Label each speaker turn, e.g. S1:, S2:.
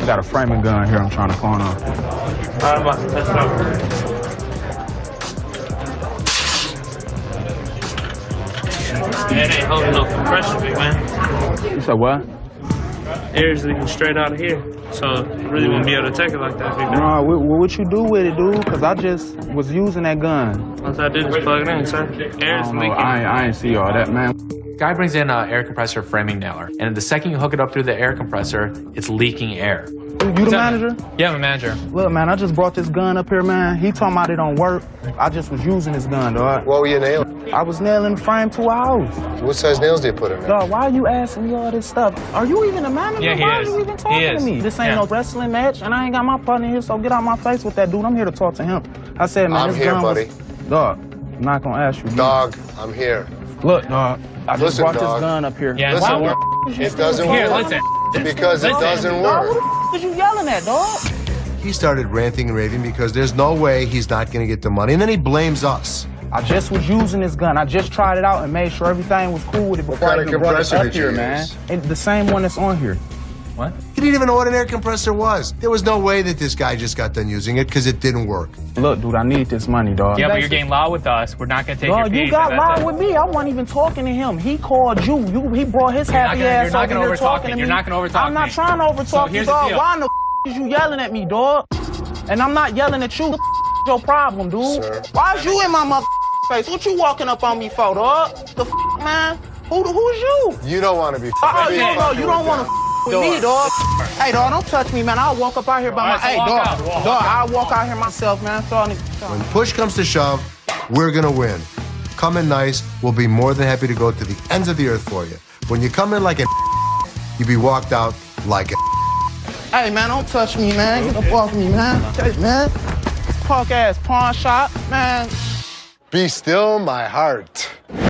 S1: Got a framing gun here I'm trying to corner.
S2: All right, I'm about to test it out. Yeah, it ain't holding no compression, big man.
S1: You said what?
S2: Air's leaking straight out of here, so you really won't be able to take it like that, big man.
S1: No, what you do with it, dude? Because I just was using that gun.
S2: All I did is plug it in, sir. Air's leaking.
S1: I ain't see all that, man.
S3: Guy brings in an air compressor framing nailer, and the second you hook it up through the air compressor, it's leaking air.
S1: You the manager?
S3: Yeah, I'm a manager.
S1: Look, man, I just brought this gun up here, man. He talking about it don't work. I just was using this gun, dog.
S4: What were you nailing?
S1: I was nailing the frame to a house.
S4: What size nails do you put in there?
S1: Dog, why are you asking me all this stuff? Are you even a manager?
S3: Yeah, he
S1: why
S3: is.
S1: are you even talking to me? This ain't no wrestling match, and I ain't got my partner here, so get out my face with that, dude. I'm here to talk to him. I said, man,
S4: I'm
S1: this
S4: here,
S1: gun
S4: buddy.
S1: Dog, I'm not gonna ask you.
S4: Dog, I'm here.
S1: Look, dog, I just
S4: Listen,
S1: brought
S4: dog.
S1: this gun up here.
S3: Yeah,
S4: Listen,
S3: why
S4: it doesn't
S3: Here,
S4: work.
S3: listen.
S4: Because it doesn't
S1: Dog,
S4: work.
S1: who the is you yelling at, dog?
S4: He started ranting and raving because there's no way he's not going to get the money. And then he blames us.
S1: I just was using this gun. I just tried it out and made sure everything was cool with it before
S4: kind
S1: I
S4: of
S1: even brought it
S4: compressor
S1: up
S4: did you
S1: here, man.
S4: use?
S1: The same one that's on here.
S3: What?
S4: He didn't even know what an air compressor was. There was no way that this guy just got done using it because it didn't work.
S1: Look, dude, I need this money, dog.
S3: Yeah, but you're getting loud with us. We're not going to take your
S1: Dog,
S3: fee.
S1: you got loud with me. I wasn't even talking to him. He called you. He brought his happy ass
S3: you're not
S1: over
S3: gonna
S1: here
S3: overtalk
S1: talking
S3: me.
S1: to me.
S3: You're not gonna overtalk
S1: I'm not
S3: me.
S1: trying to overtalk
S3: So
S1: you,
S3: here's the
S1: dog.
S3: deal.
S1: Why in the is you yelling at me, dog? And I'm not yelling at you. Your problem, dude.
S4: Sir.
S1: Why is you in my face? What you walking up on me for, dog? The man? Who's you?
S4: You don't want to be
S1: Oh, no, you don't want to with me, dog. Hey, dog, don't touch me, man. I'll walk up out here by my. Hey, dog, I'll walk out here myself, man.
S4: When push comes to shove, we're going to win. Come in nice, we'll be more than happy to go to the ends of the earth for you. When you come in like a you be walked out like a
S1: Hey, man, don't touch me, man. Get up off me, man. Hey, man. Punk ass pawn shop, man.
S4: Be still my heart.